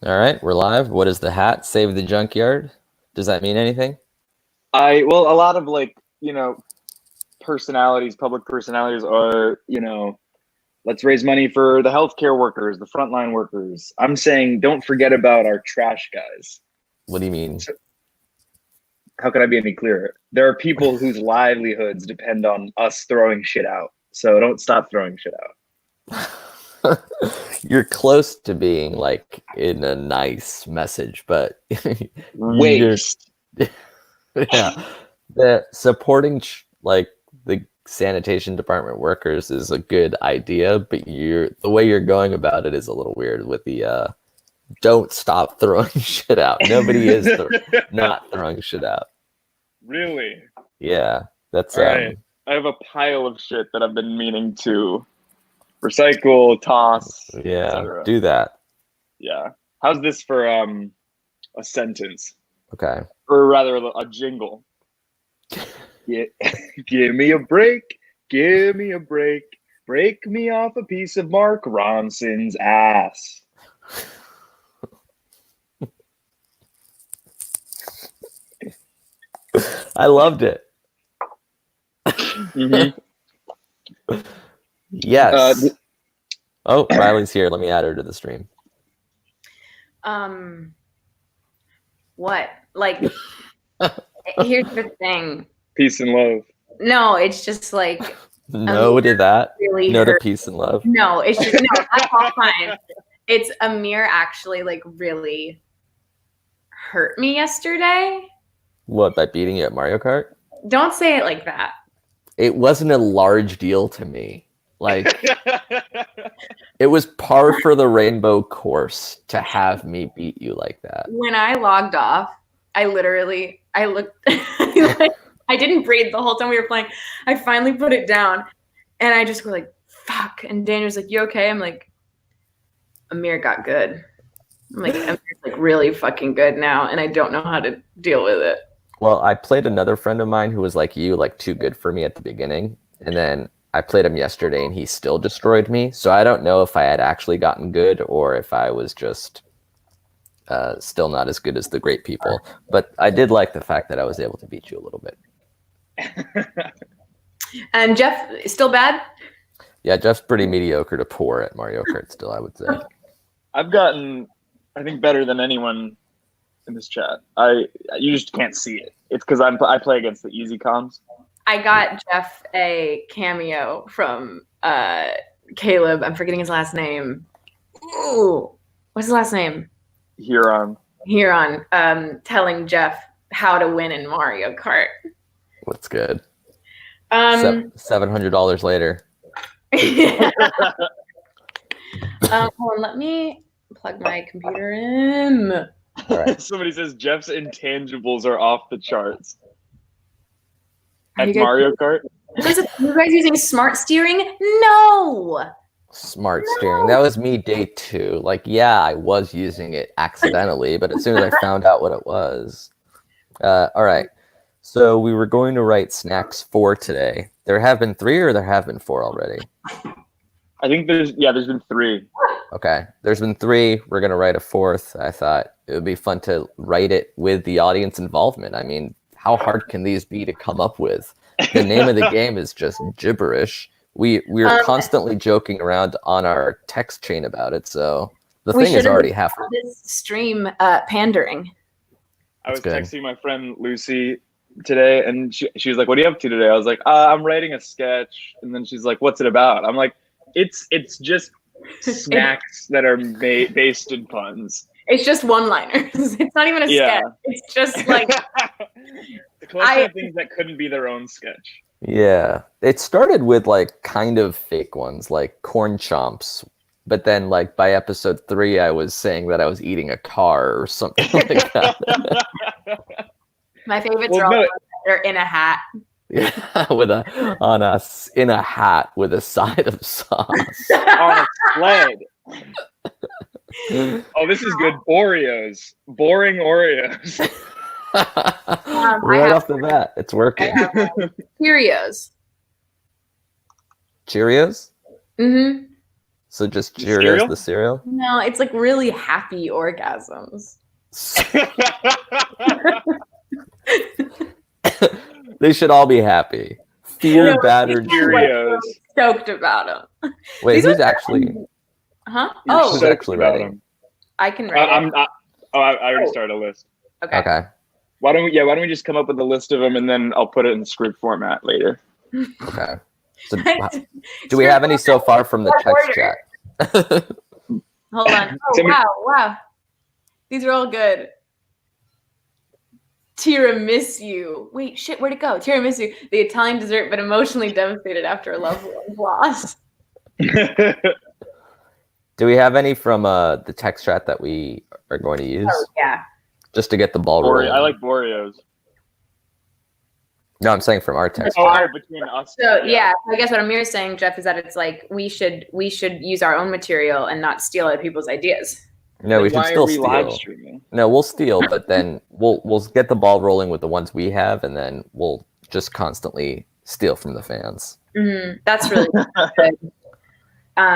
All right, we're live. What is the hat? Save the junkyard. Does that mean anything? Well, a lot of personalities, public personalities are, let's raise money for the healthcare workers, the frontline workers. I'm saying don't forget about our trash guys. What do you mean? So, how could I be any clearer? There are people whose livelihoods depend on us throwing shit out. So don't stop throwing shit out. You're close to being like in a nice message, but Waste. Yeah, the supporting like the sanitation department workers is a good idea, but the way you're going about it is a little weird with the don't stop throwing shit out. Nobody is not throwing shit out. Really? Yeah, that's all right. I have a pile of shit that I've been meaning to recycle, toss. Yeah, do that. Yeah. How's this for a sentence? Okay. Or rather, a jingle. Give me a break. Give me a break. Break me off a piece of Mark Ronson's ass. I loved it. Mm-hmm. Yes. Oh, Reilly's here. Let me add her to the stream. What? Like, here's the thing. Peace and love. No, it's just like no to that. Really no to peace and love. No, it's just no. That's all fine. It's Amir actually like really hurt me yesterday. What, by beating you at Mario Kart? Don't say it like that. It wasn't a large deal to me. Like, it was par for the rainbow course to have me beat you like that. When I logged off, I looked, I didn't breathe the whole time we were playing. I finally put it down and I just go like, fuck. And Daniel's like, you okay? I'm like, Amir got good. I'm like, Amir's like really fucking good now. And I don't know how to deal with it. Well, I played another friend of mine who was like you, like too good for me at the beginning. And then I played him yesterday and he still destroyed me. So I don't know if I had actually gotten good or if I was just still not as good as the great people. But I did like the fact that I was able to beat you a little bit. And Geoff, still bad? Yeah, Jeff's pretty mediocre to poor at Mario Kart still, I would say. I've gotten, I think, better than anyone in this chat. You just can't see it. It's because I play against the easy comms. I got Geoff a cameo from Caleb. I'm forgetting his last name. Ooh, what's his last name? Huron. Telling Geoff how to win in Mario Kart. What's good? $700 later. Hold on, let me plug my computer in. All right. Somebody says Geoff's intangibles are off the charts. At Mario Kart? You guys using smart steering? No! Smart steering. That was me day 2. Like, yeah, I was using it accidentally, but as soon as I found out what it was. All right. So we were going to write snacks 4 today. There have been 3 or there have been 4 already? I think there's been 3. Okay. There's been 3. We're going to write a 4th. I thought it would be fun to write it with the audience involvement. I mean, how hard can these be to come up with? The name of the game is just gibberish. We're constantly joking around on our text chain about it, so the thing is already half. This stream pandering. I was texting my friend Lucy today, and she was like, "What are you up to today?" I was like, "I'm writing a sketch." And then she's like, "What's it about?" I'm like, "It's just snacks that are based in puns." It's just one-liners. It's not even a sketch. It's just like the collection of things that couldn't be their own sketch. Yeah, it started with like kind of fake ones, like corn chomps. But then, like by episode 3, I was saying that I was eating a car or something like that. My favorites are all they're in a hat. Yeah, in a hat with a side of sauce on a sled. Oh, this is good. Oreos. Boring Oreos. Right off the bat, it's working. Cheerios. Cheerios? Mm-hmm. So just The Cheerios, cereal? the cereal? No, it's like really happy orgasms. They should all be happy. Fear battered Cheerios. Stoked about them. Wait, These who's are- actually? Huh? You're Oh, Who's stoked actually about writing? them. I can write it. I already started a list. Okay. Okay. Why don't we just come up with a list of them and then I'll put it in script format later. Okay. So, do we have any so far from the text chat? Hold on. Oh, wow. These are all good. Tiramisu. Wait, shit, where'd it go? Tiramisu, the Italian dessert, but emotionally devastated after a loved one's loss. Do we have any from the text chat that we are going to use? Oh, yeah. Just to get the ball rolling. I like Boreos. No, I'm saying from our text Oh, chat. between us. So yeah, I guess what Amir is saying, Geoff, is that it's like we should use our own material and not steal other people's ideas. No, we Then should why still are we live steal. streaming? No, we'll steal, but then we'll get the ball rolling with the ones we have, and then we'll just constantly steal from the fans. That's really good.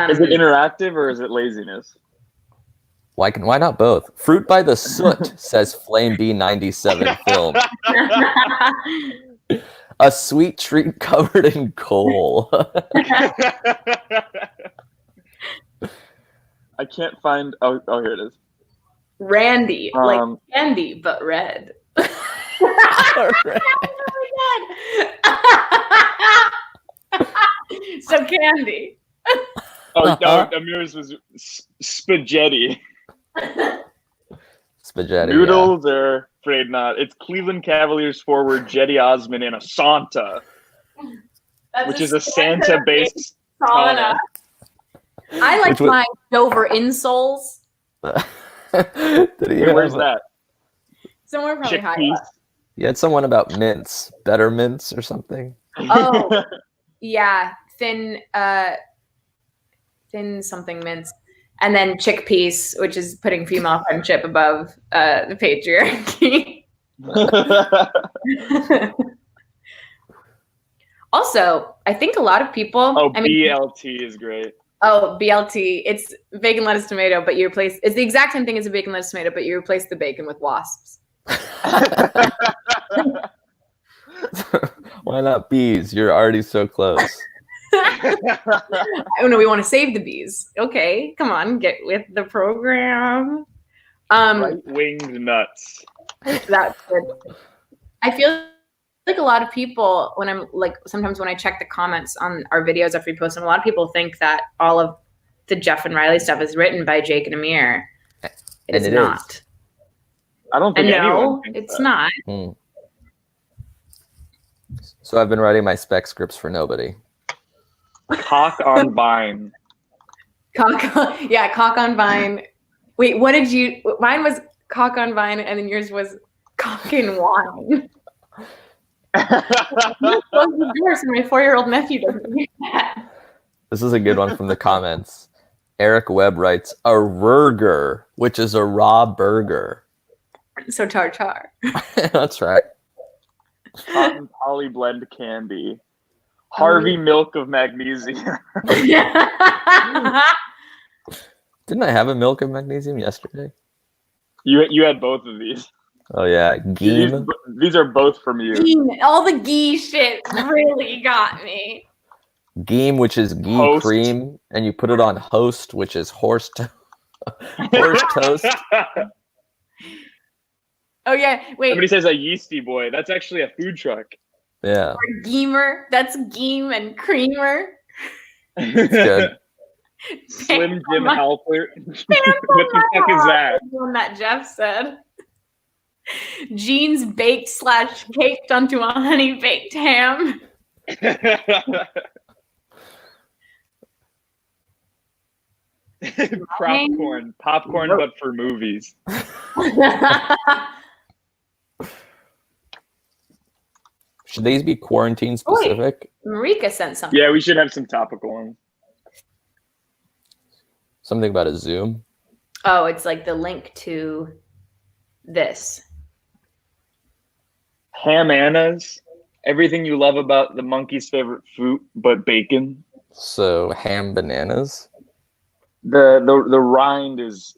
Is it interactive or is it laziness? Why not both? Fruit by the Soot says Flame B97 film. A sweet treat covered in coal. I can't find. Oh, here it is. Randy, like candy but red. So candy. Oh no, Amir's was spaghetti. Spaghetti. Noodles are afraid not. It's Cleveland Cavaliers forward Jetty Osman in a Santa, which is a Santa-based sauna. I like my Dover insoles. Where's that? Somewhere probably high. You had someone about mints, better mints or something. Oh, yeah, thin something mints, and then chickpeas, which is putting female friendship above the patriarchy. Also, I think a lot of people. Oh, BLT is great. Oh, BLT. It's bacon, lettuce, tomato, but you replace. It's the exact same thing as a bacon, lettuce, tomato, but you replace the bacon with wasps. Why not bees? You're already so close. Oh no, we want to save the bees. Okay, come on, get with the program. Right-winged nuts. That's good. I feel like a lot of people, when I'm like, sometimes when I check the comments on our videos after we post them, a lot of people think that all of the Geoff and Reilly stuff is written by Jake and Amir. It is not. I don't think no, it's not. So I've been writing my spec scripts for nobody. Cock on vine. Cock on vine. Wait, what did you? Mine was cock on vine, and then yours was cock and wine. My 4-year-old nephew doesn't do that. This is a good one from the comments. Eric Webb writes, a rurger, which is a raw burger. So tartar. That's right. Cotton poly blend candy. Harvey milk of magnesia. Didn't I have a milk of magnesium yesterday? You had both of these. Oh yeah, Geem. These are both from you. All the ghee shit really got me. Geem, which is ghee Host. cream, and you put it on Host, which is horse toast. Oh yeah, wait. Somebody says a yeasty boy. That's actually a food truck. Yeah. Or Geemer. That's Geem and Creamer. It's good. Slim Jim Halpert. What the fuck is that? One that Geoff said. Jeans baked / caked onto a honey baked ham. Popcorn, but for movies. Should these be quarantine specific? Marika sent something. Yeah, we should have some topical ones. Something about a Zoom? Oh, it's like the link to this. Ham Annas. Everything you love about the monkey's favorite fruit, but bacon. So ham bananas? The rind is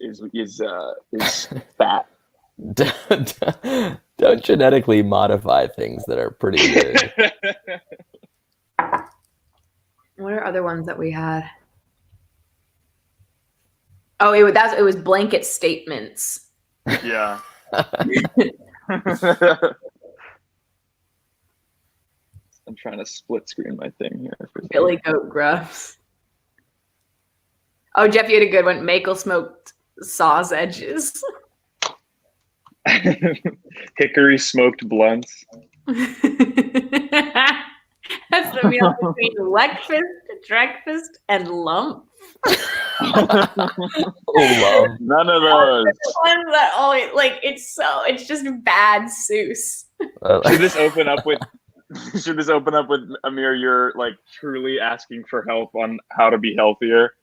fat. Don't genetically modify things that are pretty good. What are other ones that we had? Oh, it was blanket statements. Yeah. I'm trying to split screen my thing here. Billy Goat Gruffs. Oh, Geoff, you had a good one. Makel smoked saws edges. Hickory smoked blunts. That's the meal between breakfast, breakfast, and lump. Lump. None of those. The ones that always it's just bad Seuss. Should this open up with Amir? You're like truly asking for help on how to be healthier.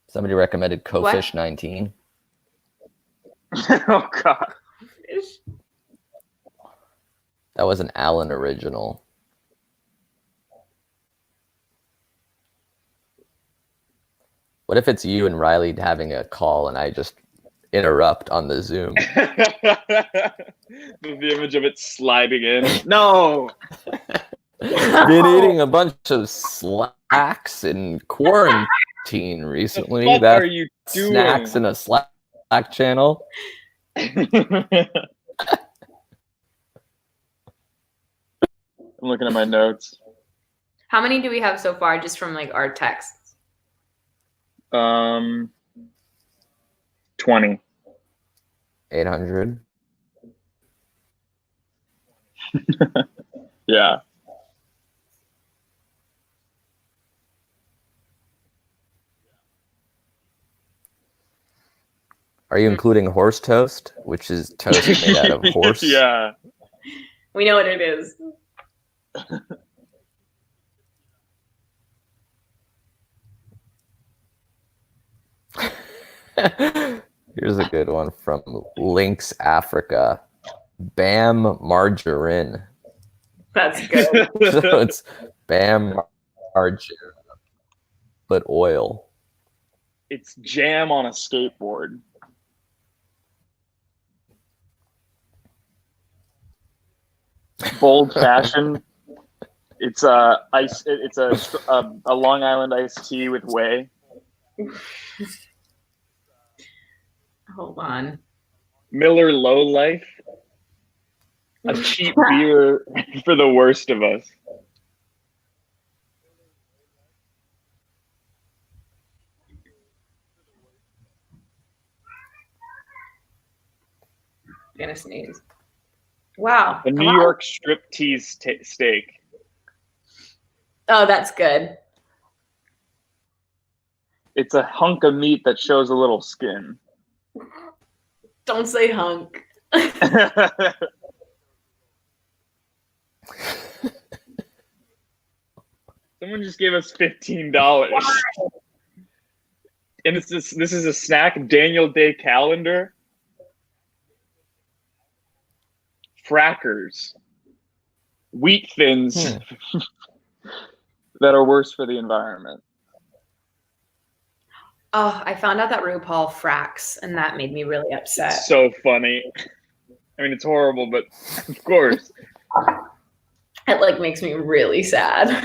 Somebody recommended Co-Fish 19. Oh God. That was an Allen original. What if it's you and Reilly having a call and I just interrupt on the Zoom? The image of it sliding in. No. Been eating a bunch of slacks in quarantine recently. What are you doing? Snacks in a Slack channel. I'm looking at my notes. How many do we have so far just from like our texts? 20. 800. Yeah. Are you including horse toast, which is toast made out of horse? Yeah. We know what it is. Here's a good one from Lynx Africa. Bam margarine. That's good. So it's Bam margarine, but oil. It's jam on a skateboard. Bold fashion. It's a Long Island iced tea with whey. Hold on. Miller Low Life. A cheap beer for the worst of us. I'm gonna sneeze. Wow. A New York strip tease steak. Oh, that's good. It's a hunk of meat that shows a little skin. Don't say hunk. Someone just gave us $15. And this is a snack, Daniel Day calendar. Frackers. Wheat thins that are worse for the environment. Oh, I found out that RuPaul fracks, and that made me really upset. It's so funny. I mean, it's horrible, but of course. It like makes me really sad.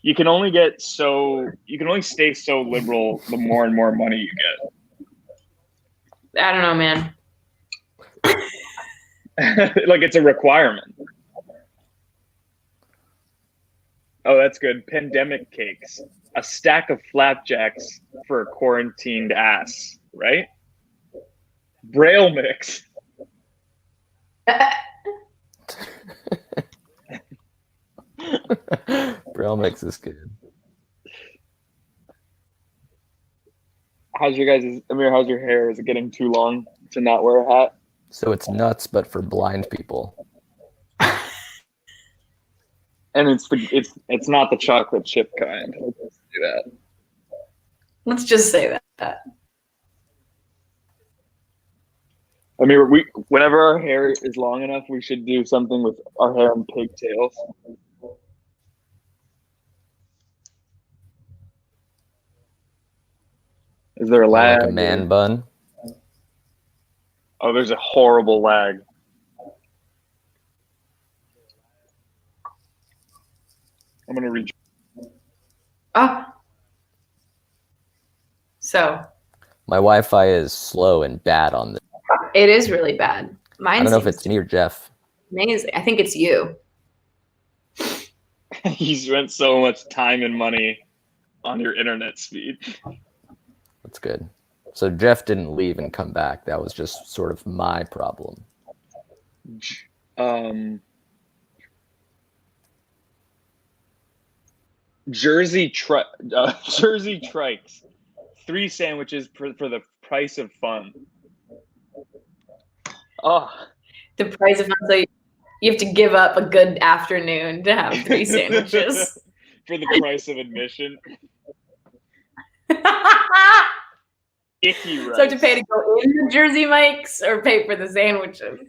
You can only stay so liberal the more and more money you get. I don't know, man. Like it's a requirement. Oh, that's good. Pandemic cakes. A stack of flapjacks for a quarantined ass, right? Braille mix. Braille mix is good. How's your hair? Is it getting too long to not wear a hat? So it's nuts, but for blind people. And it's not the chocolate chip kind. Let's do that. Let's just say that. I mean, whenever our hair is long enough, we should do something with our hair and pigtails. Is there a lag? Like a man bun? Oh, there's a horrible lag. I'm gonna read. Oh. So. My Wi-Fi is slow and bad on this. It is really bad. Mine. I don't know if it's me or Geoff. Amazing. I think it's you. You spent so much time and money on your internet speed. That's good. So Geoff didn't leave and come back. That was just sort of my problem. Jersey Trikes. 3 sandwiches for the price of fun. Oh. The price of fun. So you have to give up a good afternoon to have 3 sandwiches. For the price of admission. Icky rice. So to pay to go in the Jersey Mike's or pay for the sandwiches?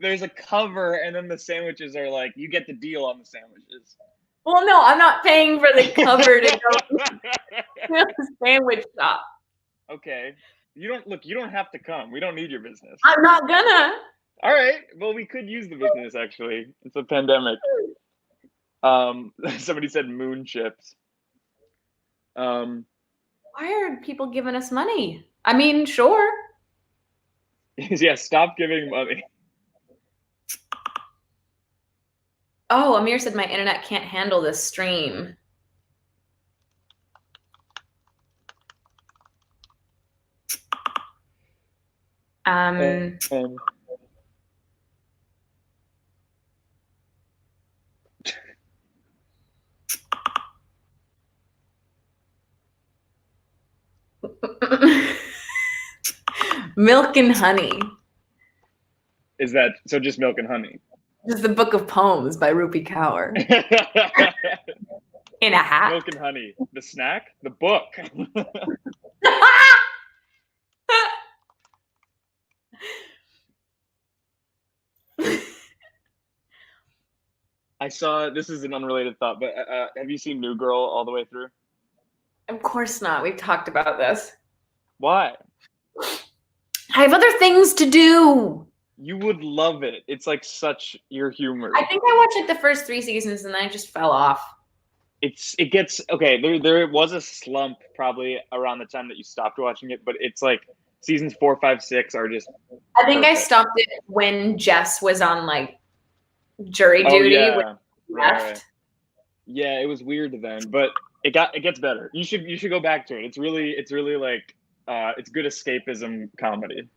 There's a cover, and then the sandwiches are like, you get the deal on the sandwiches. Well, no, I'm not paying for the cover to go to the sandwich shop. Okay. You don't have to come. We don't need your business. I'm not gonna. All right. Well, we could use the business, actually. It's a pandemic. Somebody said moon chips. Why are people giving us money? I mean, sure. Yeah, stop giving money. Oh, Amir said my internet can't handle this stream. Milk and Honey. Is that so? Just Milk and Honey. This is the Book of Poems by Rupi Kaur. In a hat. Milk and Honey. The snack? The book. I saw, this is an unrelated thought, but have you seen New Girl all the way through? Of course not. We've talked about this. Why? I have other things to do. You would love it. It's like such your humor. I think I watched like the first 3 seasons and then I just fell off. It gets okay. There was a slump probably around the time that you stopped watching it, but it's like seasons 4, 5, 6 are just. I think perfect. I stopped it when Jess was on like jury duty. Yeah. When he left. Right. Yeah, it was weird then, but it gets better. You should go back to it. It's really like it's good escapism comedy.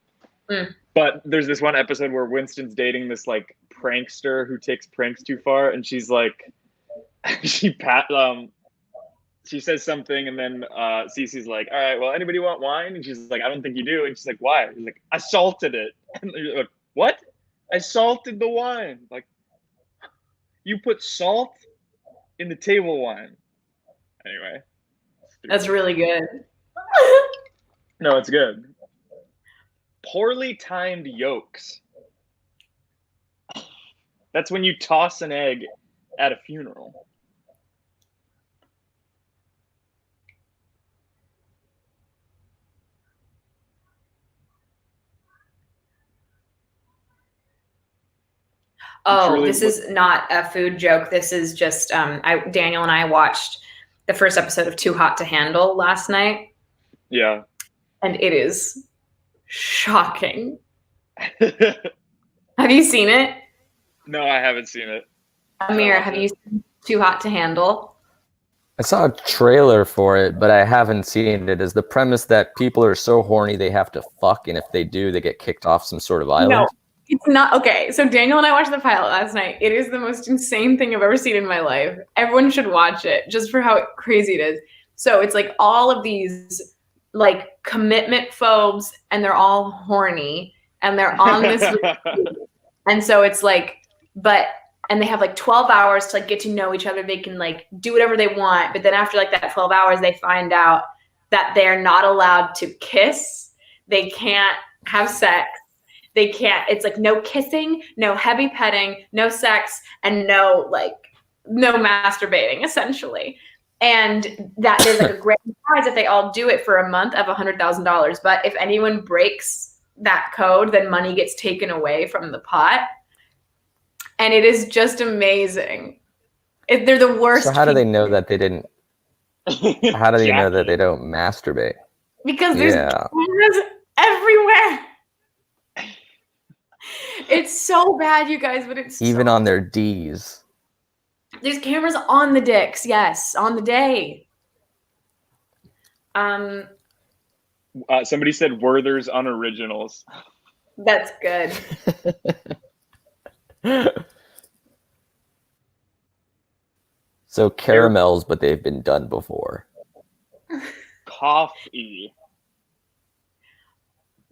Mm. But there's this one episode where Winston's dating this like prankster who takes pranks too far, and she's like, she says something, and then Cece's like, all right, well, anybody want wine? And she's like, I don't think you do. And she's like, why? He's like, I salted it. And you're like, what? I salted the wine. Like, you put salt in the table wine. Anyway. That's really good. No, it's good. Poorly timed yolks. That's when you toss an egg at a funeral. Oh, this is not a food joke. This is just Daniel and I watched the first episode of Too Hot to Handle last night. Yeah. And it is shocking. Have you seen it? No, I haven't seen it. Amir, have you seen Too Hot to Handle? I saw a trailer for it, but I haven't seen it. Is the premise that people are so horny they have to fuck, and if they do, they get kicked off some sort of island? No, it's not. Okay, so Daniel and I watched the pilot last night. It is the most insane thing I've ever seen in my life. Everyone should watch it just for how crazy it is. So it's like all of these like commitment phobes, and they're all horny, and they're on this and so it's like, and they have like 12 hours to like get to know each other. They can like do whatever they want, but then after like that 12 hours, they find out that they're not allowed to kiss. They can't have sex. They can't, it's like no kissing, no heavy petting, no sex, and no masturbating, essentially. And that there's like a great prize if they all do it for a month of $100,000. But if anyone breaks that code, then money gets taken away from the pot. And it is just amazing. They're the worst. So how do they know that they didn't? How do they know that they don't masturbate? Because there's cameras everywhere. It's so bad, you guys, but it's even on their Ds. There's cameras on the dicks, yes, on the day. Somebody said Werther's Unoriginals. That's good. So caramels, but they've been done before. Coffee.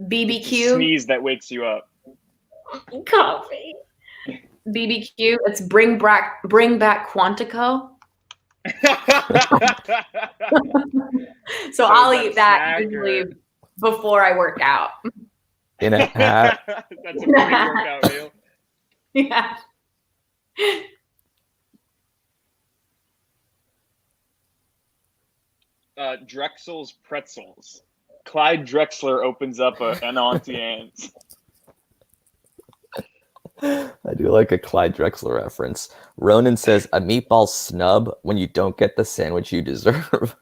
BBQ. Sneeze that wakes you up. Coffee. BBQ. It's bring back Quantico. So I'll eat that usually before I work out. In a hat. That's a pre-workout meal. Yeah. Drexel's Pretzels. Clyde Drexler opens up an Auntie Anne's. I do like a Clyde Drexler reference. Ronan says, a meatball snub when you don't get the sandwich you deserve.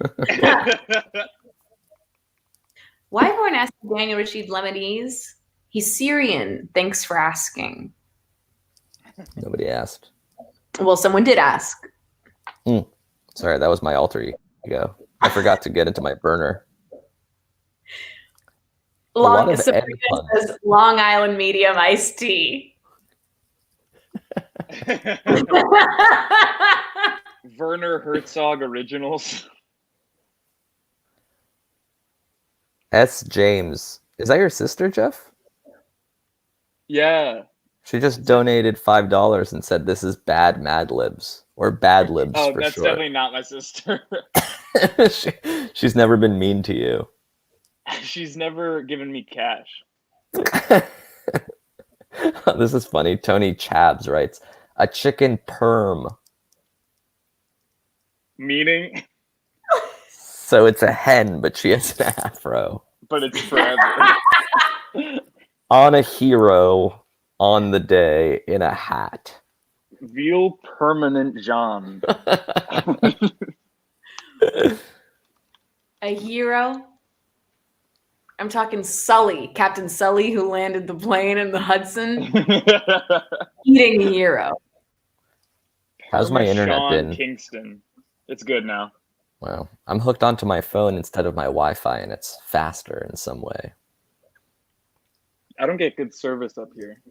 Why everyone asks Daniel Rashid Lebanese? He's Syrian. Thanks for asking. Nobody asked. Well, someone did ask. Sorry, that was my alter ego. I forgot to get into my burner. Sabrina says Long Island medium iced tea. Werner Herzog Originals. S. James. Is that your sister, Geoff? Yeah. She just donated $5 and said this is bad Mad Libs. Or Bad Libs for short. Oh, that's definitely not my sister. She's never been mean to you. She's never given me cash. This is funny. Tony Chabs writes, a chicken perm. Meaning? So it's a hen, but she has an afro. But it's forever. On a hero on the day in a hat. Veal permanent John. A hero? I'm talking Sully, Captain Sully, who landed the plane in the Hudson. Eating a hero. How's my internet been? Kingston. It's good now. Wow. I'm hooked onto my phone instead of my Wi-Fi, and it's faster in some way. I don't get good service up here.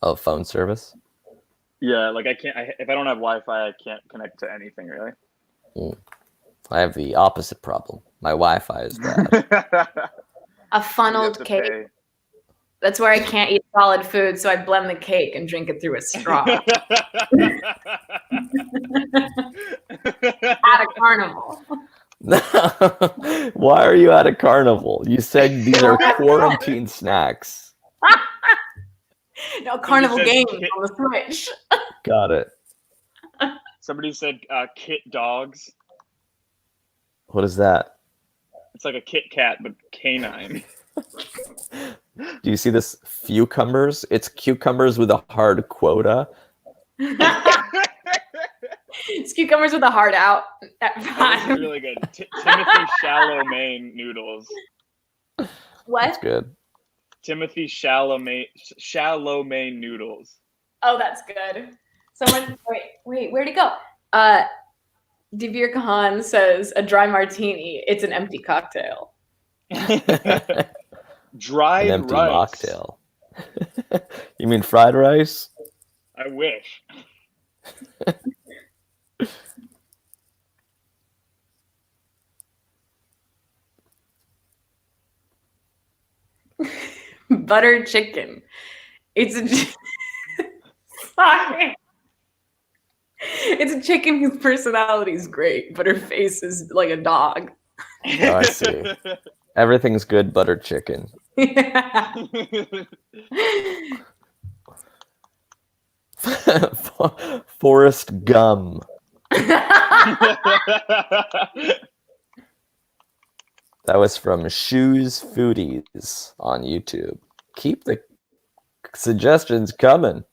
Oh, phone service? Yeah, like if I don't have Wi-Fi, I can't connect to anything, really. I have the opposite problem. My Wi-Fi is bad. A funneled cake. Pay. That's where I can't eat solid food, so I blend the cake and drink it through a straw. At a carnival. Why are you at a carnival? You said these are quarantine snacks. No, carnival games on the Switch. Got it. Somebody said Kit Dogs. What is that? It's like a Kit Kat, but canine. Do you see this? Cucumbers? It's cucumbers with a hard quota. It's cucumbers with a hard out at 5. That's really good. Timothy Chalamet noodles. What? That's good. Timothy Chalamet noodles. Oh, that's good. Someone, wait, where'd he go? Devere Khan says a dry martini. It's an empty cocktail. Dried an empty rice. mocktail. You mean fried rice? I wish. Butter chicken. It's a sorry. It's a chicken whose personality is great, but her face is like a dog. Oh, I see. Everything's good buttered chicken. Yeah. Forrest Gum. That was from Shoes Foodies on YouTube. Keep the suggestions coming.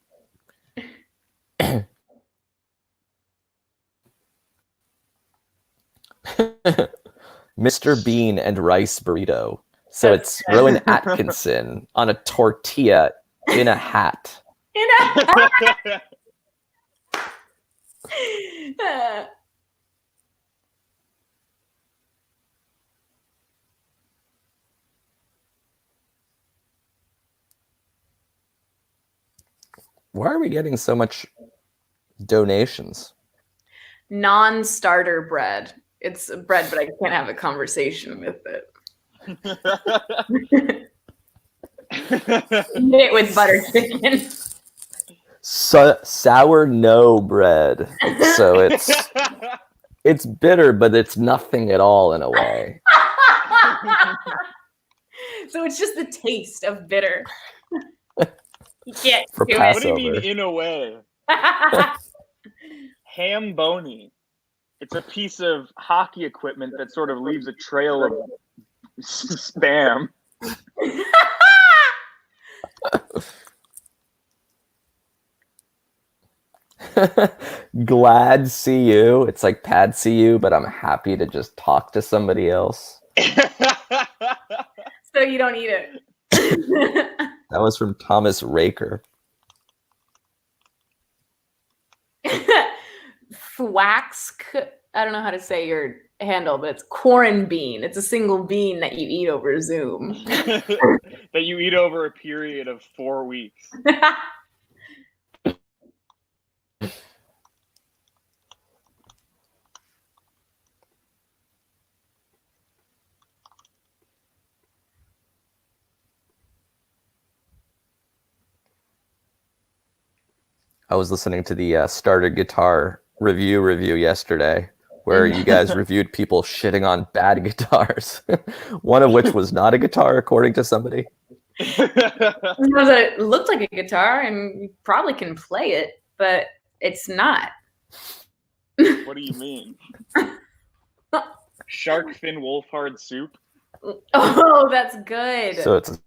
Mr. Bean and rice burrito. So it's Rowan Atkinson on a tortilla in a hat. Why are we getting so much donations? Non-starter bread. It's bread, but I can't have a conversation with it. Eat it with butter chicken. Sour no bread. So it's bitter, but it's nothing at all in a way. So it's just the taste of bitter. You can't For do What do you Passover. mean in a way? it. Ham bony. It's a piece of hockey equipment that sort of leaves a trail of spam. Glad see you. It's like pad see you, but I'm happy to just talk to somebody else. So you don't eat it. That was from Thomas Raker. Fwax. I don't know how to say your handle, but it's corn bean. It's a single bean that you eat over Zoom. That you eat over a period of 4 weeks. I was listening to the Starter Guitar review yesterday, where you guys reviewed people shitting on bad guitars. One of which was not a guitar, according to somebody. It looked like a guitar, and you probably can play it, but it's not. What do you mean? Shark fin Wolfhard soup? Oh, that's good. So it's a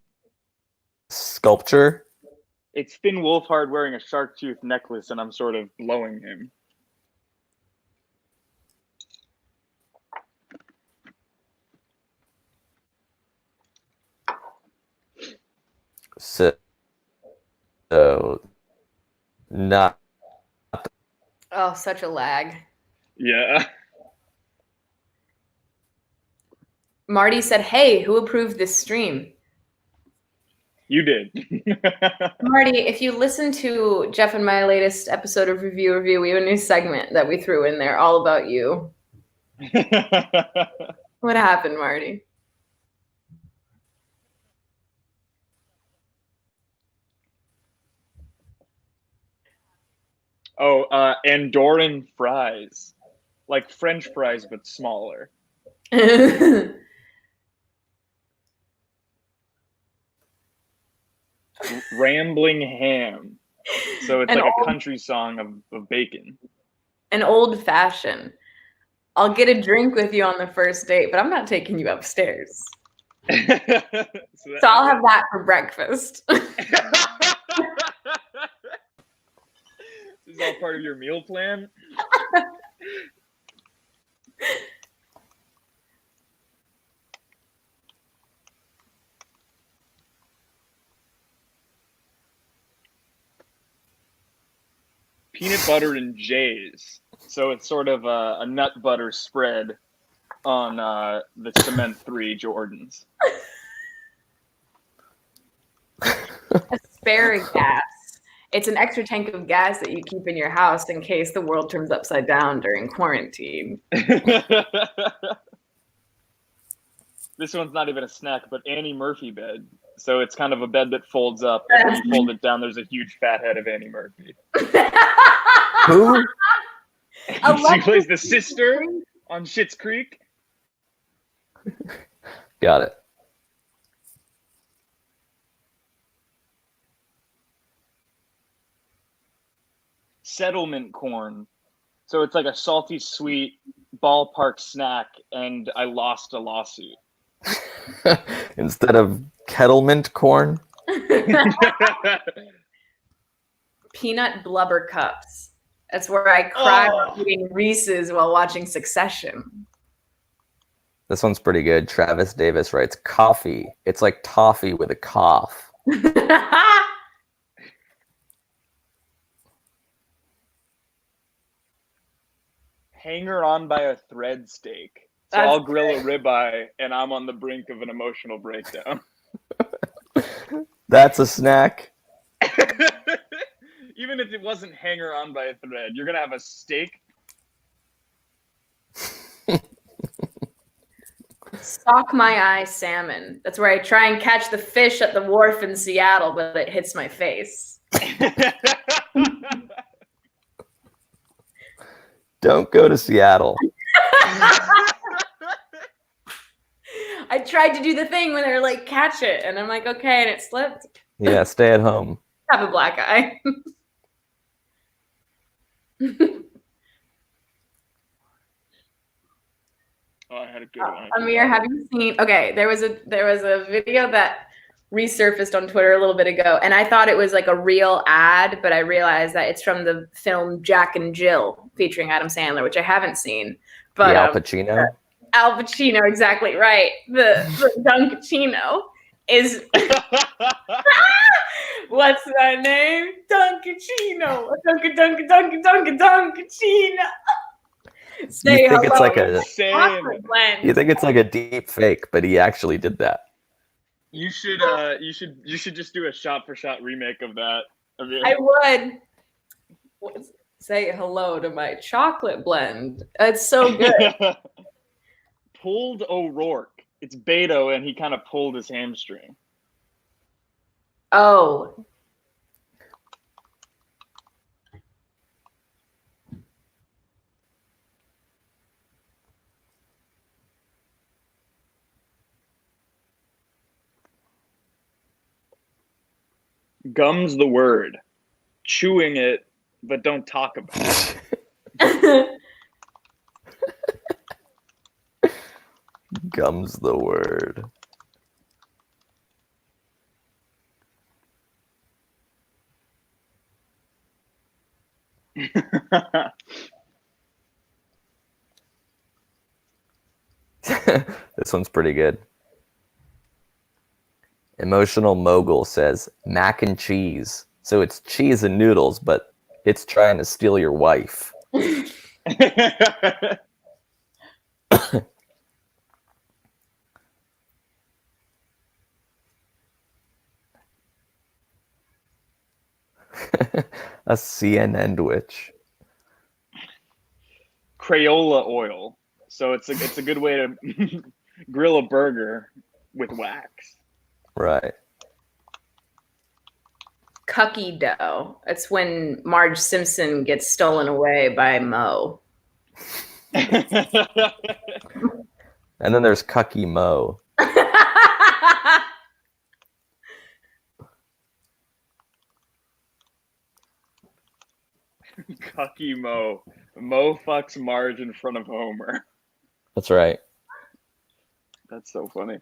sculpture. It's Finn Wolfhard wearing a shark tooth necklace, and I'm sort of blowing him. So not. Oh, such a lag. Yeah. Marty said, "Hey, who approved this stream?" You did. Marty, if you listen to Geoff and my latest episode of Review, we have a new segment that we threw in there all about you. What happened, Marty? Oh, Andorran fries. Like French fries, but smaller. Rambling ham. So it's like a country song of bacon. An old fashioned. I'll get a drink with you on the first date, but I'm not taking you upstairs. So I'll have that for breakfast. This is all part of your meal plan? Peanut butter and J's. So it's sort of a nut butter spread on the Cement 3 Jordans. Asparagus. It's an extra tank of gas that you keep in your house in case the world turns upside down during quarantine. This one's not even a snack, but Annie Murphy bed. So it's kind of a bed that folds up, and when you fold it down, there's a huge fat head of Annie Murphy. Who? She plays the sister on Schitt's Creek. Got it. Settlement corn. So it's like a salty sweet ballpark snack, and I lost a lawsuit. Instead of kettlement corn? Peanut blubber cups. That's where I cried eating Reese's while watching Succession. This one's pretty good. Travis Davis writes, coffee. It's like toffee with a cough. Hanger on by a thread steak. So I'll grill a ribeye, and I'm on the brink of an emotional breakdown. That's a snack. Even if it wasn't hanger on by a thread, you're gonna have a steak. Sock my eye salmon. That's where I try and catch the fish at the wharf in Seattle, but it hits my face. Don't go to Seattle. I tried to do the thing when they're like, catch it. And I'm like, okay. And it slipped. Yeah, stay at home. Have a black eye. Oh, I had a good one. Amir, have you seen? Okay, there was a video that resurfaced on Twitter a little bit ago, and I thought it was like a real ad, but I realized that it's from the film Jack and Jill featuring Adam Sandler, which I haven't seen. But Al Pacino. Al Pacino, exactly right. The Dunkachino is what's that name? Dunkachino. Dunkachino. Say You think hello. it's like a blend. You think it's like a deep fake, but he actually did that. You should just do a shot for shot remake of that. I would. Say hello to my chocolate blend. It's so good. Pulled O'Rourke. It's Beto, and he kind of pulled his hamstring. Oh. Gum's the word. Chewing it, but don't talk about it. Gum's the word. This one's pretty good. Emotional Mogul says mac and cheese. So it's cheese and noodles, but it's trying to steal your wife. A CNN witch. Crayola oil. So it's a good way to grill a burger with wax. Right. Cucky dough. It's when Marge Simpson gets stolen away by Mo. And then there's Cucky Mo. Cucky Mo. Mo fucks Marge in front of Homer. That's right. That's so funny.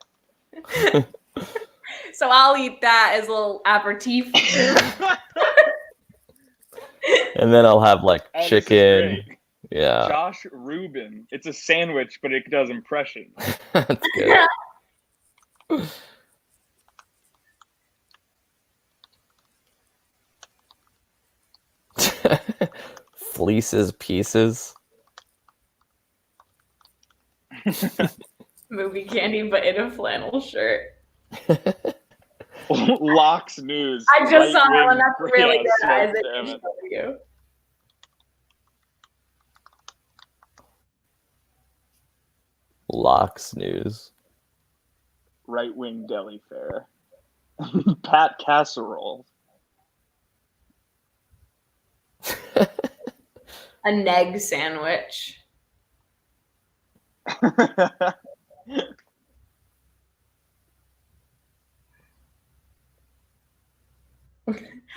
So I'll eat that as a little aperitif. And then I'll have like chicken. Yeah. Josh Rubin. It's a sandwich, but it does impressions. That's good. Fleeces pieces. Movie candy, but in a flannel shirt. Locks News. I just saw that one. That's really good. Yeah, Isaac. damn it. You. Locks News. Right wing deli fare. Pat Casserole. An egg sandwich.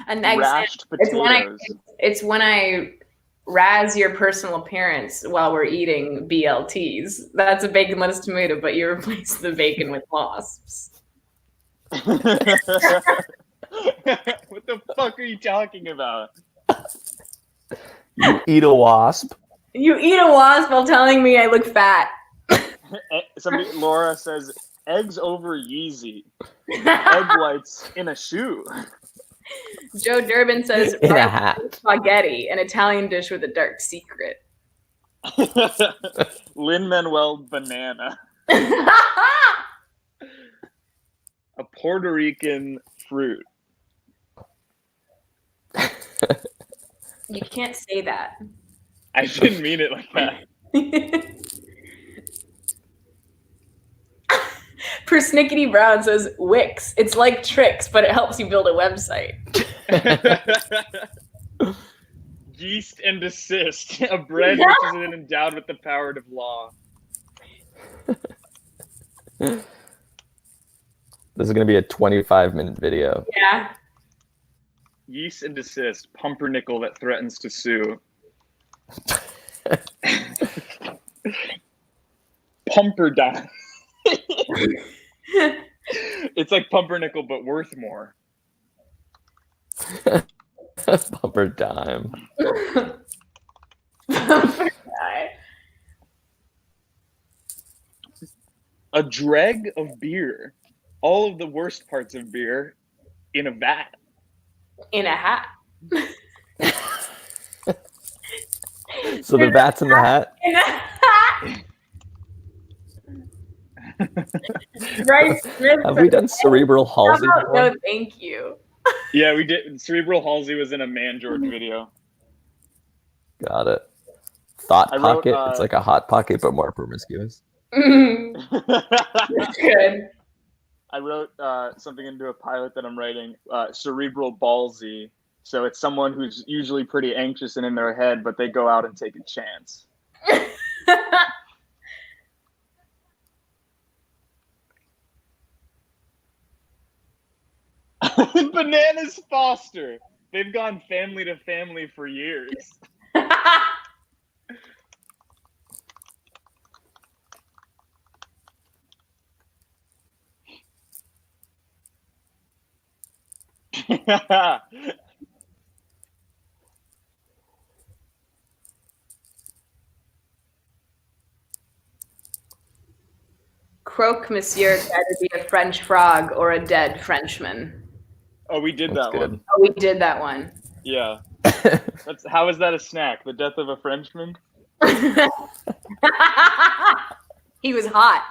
An egg Rashed sandwich. potatoes. It's when I razz your personal appearance while we're eating BLTs. That's a bacon, lettuce, tomato, but you replace the bacon with wasps. What the fuck are you talking about? You eat a wasp. You eat a wasp while telling me I look fat. Laura says, eggs over Yeezy. Egg whites in a shoe. Joe Durbin says, In a hat. spaghetti, an Italian dish with a dark secret. Lin-Manuel banana. A Puerto Rican fruit. You can't say that. I didn't mean it like that. Persnickety Brown says, Wix. It's like tricks, but it helps you build a website. Yeast and desist. A bread which is endowed with the power of law. This is going to be a 25-minute video. Yeah. Yeast and desist. Pumpernickel that threatens to sue. Pumperdime. It's like pumpernickel, but worth more. Bumper dime. A dreg of beer. All of the worst parts of beer in a vat. In a hat. So the vat's in the hat? In a hat. Bryce Smith Have we done cerebral palsy before? No, thank you. Yeah, we did. Cerebral palsy was in a Man George video. Got it. Thought I wrote, pocket. It's like a hot pocket, but more promiscuous. That's good. I wrote something into a pilot that I'm writing. Cerebral ballsy. So it's someone who's usually pretty anxious and in their head, but they go out and take a chance. Bananas Foster. They've gone family to family for years. Croque Monsieur could either be a French frog or a dead Frenchman. Oh, we did That's that good. one. Oh, we did that one. Yeah. How is that a snack? The death of a Frenchman? He was hot.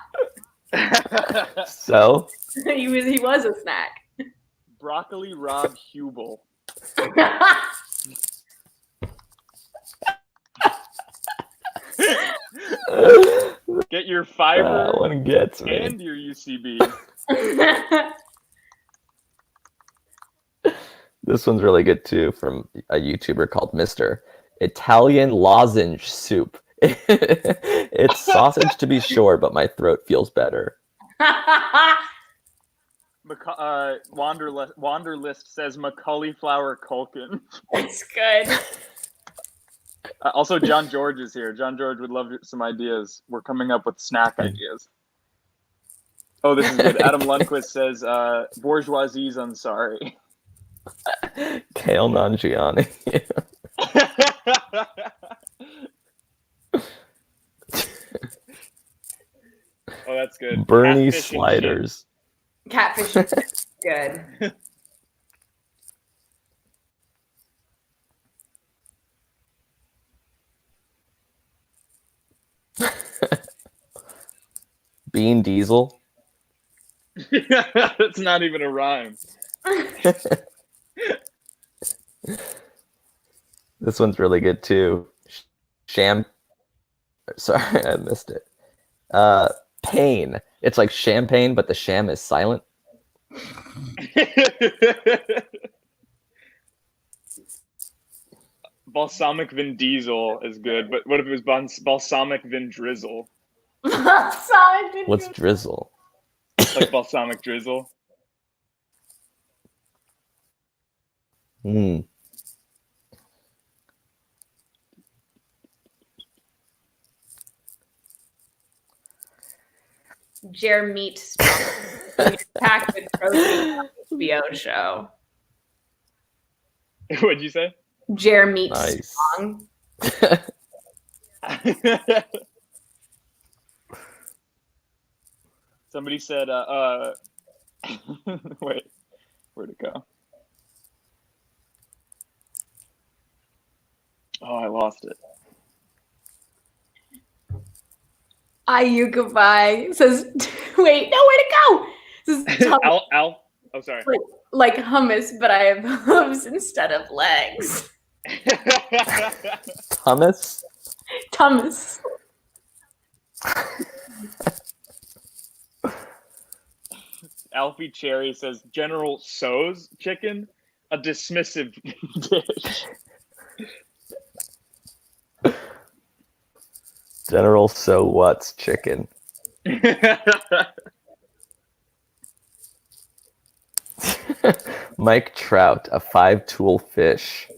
So? He was a snack. Broccoli Rob Hubel. Get your fiber That one gets me. and your UCB. This one's really good too, from a YouTuber called Mr. Italian Lozenge Soup. It's sausage to be sure, but my throat feels better. Wanderlist says Macaulay Flower Culkin. That's good. Also, John George is here. John George would love some ideas. We're coming up with snack ideas. Oh, this is good. Adam Lundquist says bourgeoisie's Ansari. Kale Nanjiani. Oh, that's good. Bernie Catfish and Sliders. Catfish is good. Bean Diesel. That's not even a rhyme. This one's really good too. Sorry, I missed it. Pain. It's like champagne, but the sham is silent. balsamic Vin Diesel is good, but what if it was balsamic Vin Drizzle? Balsamic Vin What's drizzle? Like balsamic drizzle. Hmm. Jer Meat packed with protein HBO show. What'd you say? Jer Meat Nice. strong. Somebody said, wait, where'd it go? Oh, I lost it. Ayukabai says, wait, no, where'd it go? Says, Al. Oh, sorry. like hummus, but I have hooves instead of legs. Hummus? Thomas. Alfie Cherry says General So's chicken, a dismissive dish. General So What's chicken. Mike Trout, a 5-tool fish.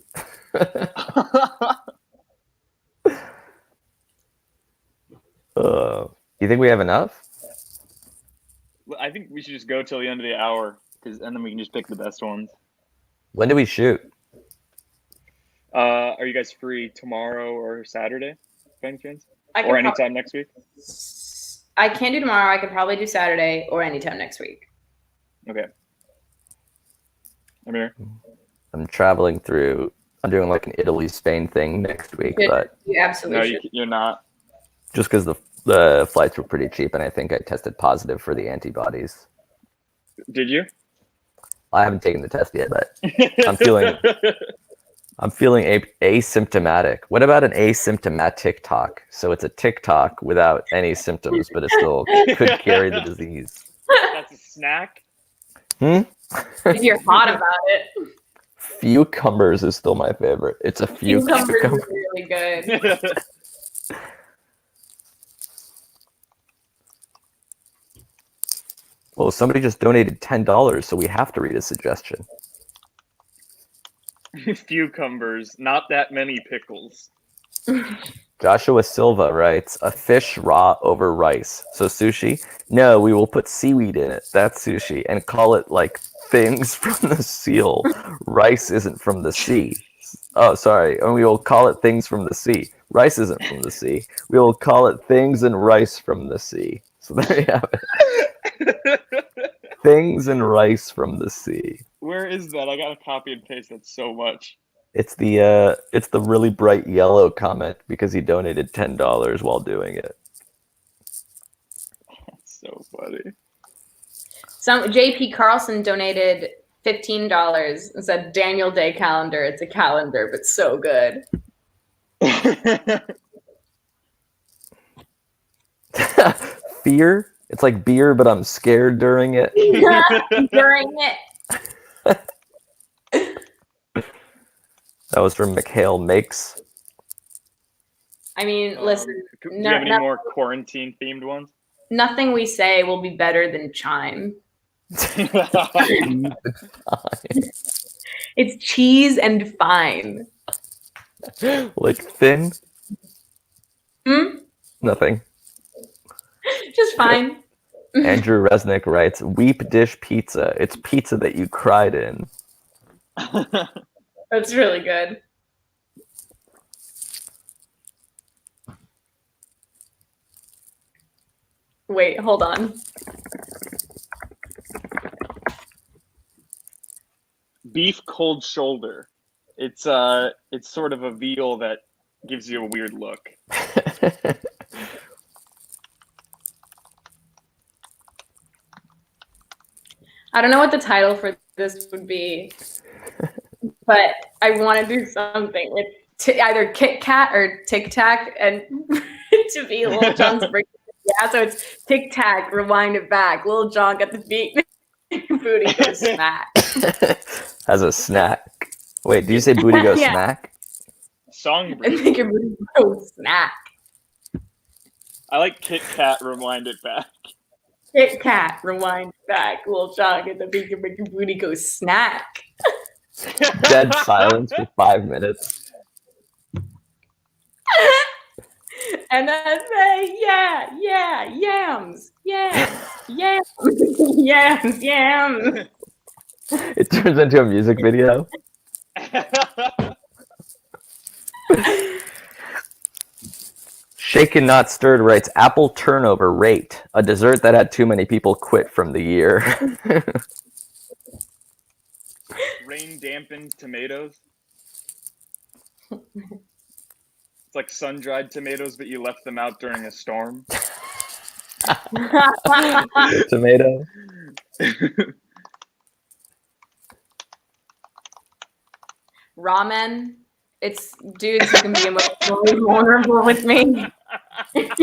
You think we have enough? I think we should just go till the end of the hour, and then we can just pick the best ones. When do we shoot? Are you guys free tomorrow or Saturday, by any chance? I Or anytime next week? I can't do tomorrow. I could probably do Saturday or anytime next week. Okay. Amir? I'm traveling through. I'm doing like an Italy-Spain thing next week, but You absolutely should. You're not. just because the flights were pretty cheap, and I think I tested positive for the antibodies. Did you? I haven't taken the test yet, but I'm feeling asymptomatic. What about an asymptomatic talk? So it's a TikTok without any symptoms, but it still could carry the disease. That's a snack? If you're hot about it. Cucumbers is still my favorite. It's a Cucumbers is really good. Well, somebody just donated $10, so we have to read a suggestion. Cucumbers, not that many pickles. Joshua Silva writes, a fish raw over rice. So sushi? No, we will put seaweed in it. That's sushi. And call it like things from the seal. Rice isn't from the sea. Oh, sorry. And we will call it things from the sea. Rice isn't from the sea. We will call it things and rice from the sea. So there you have it. Things and rice from the sea. Where is that? I gotta copy and paste that so much. It's the really bright yellow comment because he donated $10 while doing it. That's so funny. Some JP Carlson donated $15 and said Daniel Day calendar. It's a calendar, but so good. Fear? It's like beer, but I'm scared during it. During it. That was from Mikhail Makes. I mean, listen. Do you have any more quarantine themed ones? Nothing we say will be better than chime. It's cheese and fine. Like thin? Nothing. Just fine. Andrew Resnick writes, weep dish pizza. It's pizza that you cried in. That's really good. Wait, hold on. Beef cold shoulder. It's sort of a veal that gives you a weird look. I don't know what the title for this would be, but I want to do something with either Kit Kat or Tic Tac, and to be Lil Jon's break. Yeah, so it's Tic Tac, rewind it back. Lil Jon got the beat, booty goes smack. As a snack. Wait, did you say booty goes Yeah. smack? Songbird. Make your booty go snack. I like Kit Kat, rewind it back. Kit Kat, rewind back. Little chocolate, the make your booty go snack. Dead silence for 5 minutes. And then say, yeah, yams, yams, yams. It turns into a music video. Shaken Not Stirred writes, apple turnover rate, a dessert that had too many people quit from the year. Rain dampened tomatoes. It's like sun-dried tomatoes, but you left them out during a storm. Tomato. Ramen. It's dudes who can be emotionally vulnerable with me. He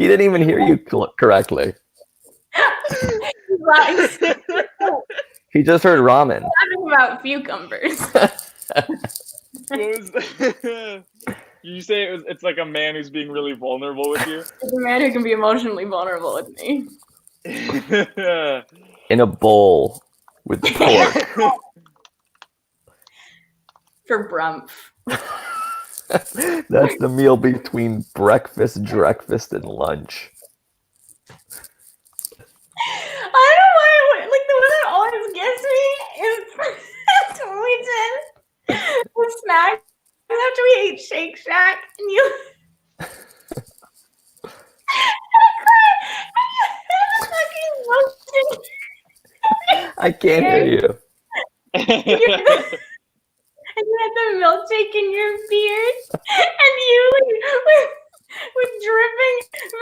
didn't even hear you correctly. He just heard ramen. Talking about cucumbers. You say it's like a man who's being really vulnerable with you? It's a man who can be emotionally vulnerable with me. In a bowl with pork. For Brumph. That's the meal between breakfast, and lunch. I don't know why, like, the one that always gets me is when we did the snack after we ate Shake Shack, and you I can't hear you. And you had the milkshake in your beard, and you with dripping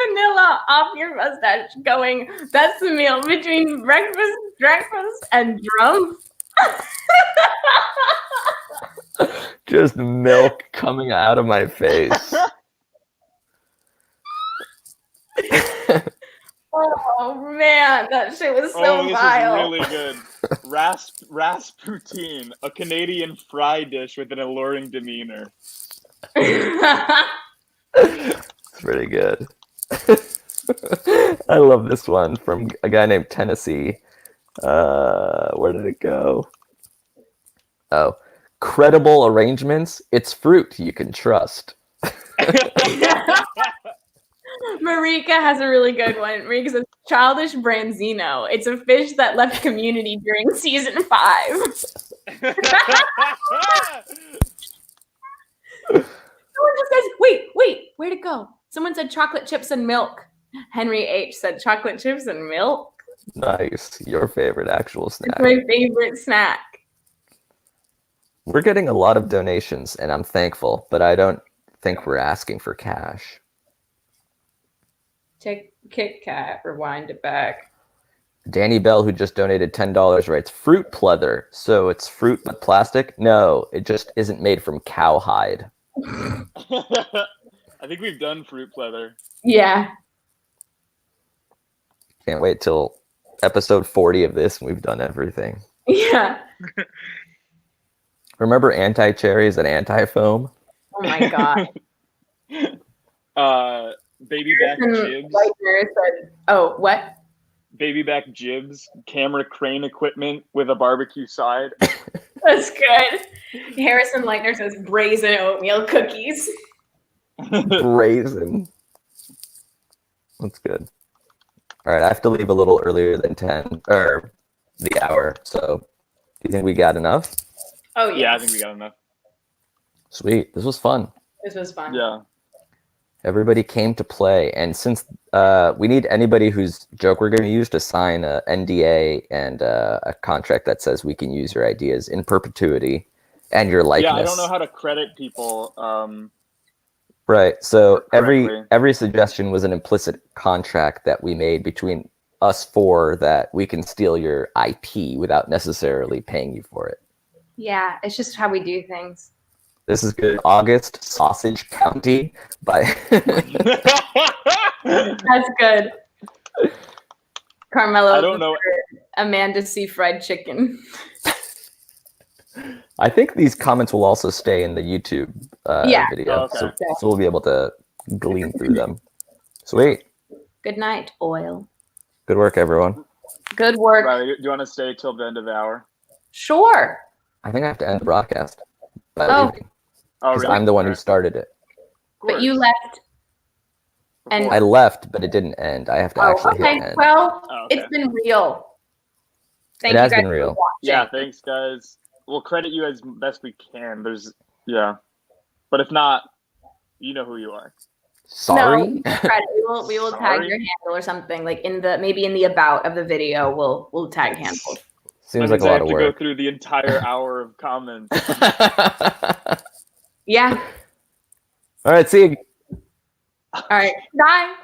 vanilla off your mustache going, that's the meal between breakfast, and drum. Just milk coming out of my face. Oh man, that shit was so vile. This is really good. Rasputin, a Canadian fry dish with an alluring demeanor. It's pretty good. I love this one from a guy named Tennessee. Where did it go? Oh, credible arrangements. It's fruit you can trust. Marika has a really good one. Marika says, childish branzino. It's a fish that left Community during season 5. Someone just says, wait, where'd it go? Someone said chocolate chips and milk. Henry H. said chocolate chips and milk. Nice. Your favorite actual snack. It's my favorite snack. We're getting a lot of donations, and I'm thankful, but I don't think we're asking for cash. Take Kit Kat, rewind it back. Danny Bell, who just donated $10, writes, fruit pleather. So it's fruit but plastic? No, it just isn't made from cowhide. I think we've done fruit pleather. Yeah. Can't wait till episode 40 of this and we've done everything. Yeah. Remember anti-cherries and anti-foam? Oh my god. Baby back jibs. Said, oh, what? Baby back jibs, camera crane equipment with a barbecue side. That's good. Harrison Leitner says brazen oatmeal cookies. Brazen. That's good. All right, I have to leave a little earlier than 10 or the hour. So, do you think we got enough? Oh yeah. Yeah, I think we got enough. Sweet. This was fun. This was fun. Yeah. Everybody came to play, and since we need anybody whose joke we're going to use to sign a NDA and a contract that says we can use your ideas in perpetuity and your likeness. Yeah, I don't know how to credit people. Right. So correctly. every suggestion was an implicit contract that we made between us for that we can steal your IP without necessarily paying you for it. Yeah, it's just how we do things. This is good. August Sausage County by That's good. Carmelo. I don't know. Amanda C. Fried Chicken. I think these comments will also stay in the YouTube video, Oh, okay. so we'll be able to glean through them. Sweet. Good night, oil. Good work, everyone. Good work. Reilly, do you want to stay till the end of the hour? Sure. I think I have to end the broadcast by leaving. Oh, Because really? I'm the one who started it. But you left. And I left, but it didn't end. I have to actually hit end. Well, okay. It's been real. It has been real. Yeah, thanks, guys. We'll credit you as best we can. But if not, you know who you are. Sorry. No, we will tag your handle or something like maybe in the about of the video. We'll tag handle. Seems like a lot of work. I have to go through the entire hour of comments. Yeah. All right. See you. All right. Bye.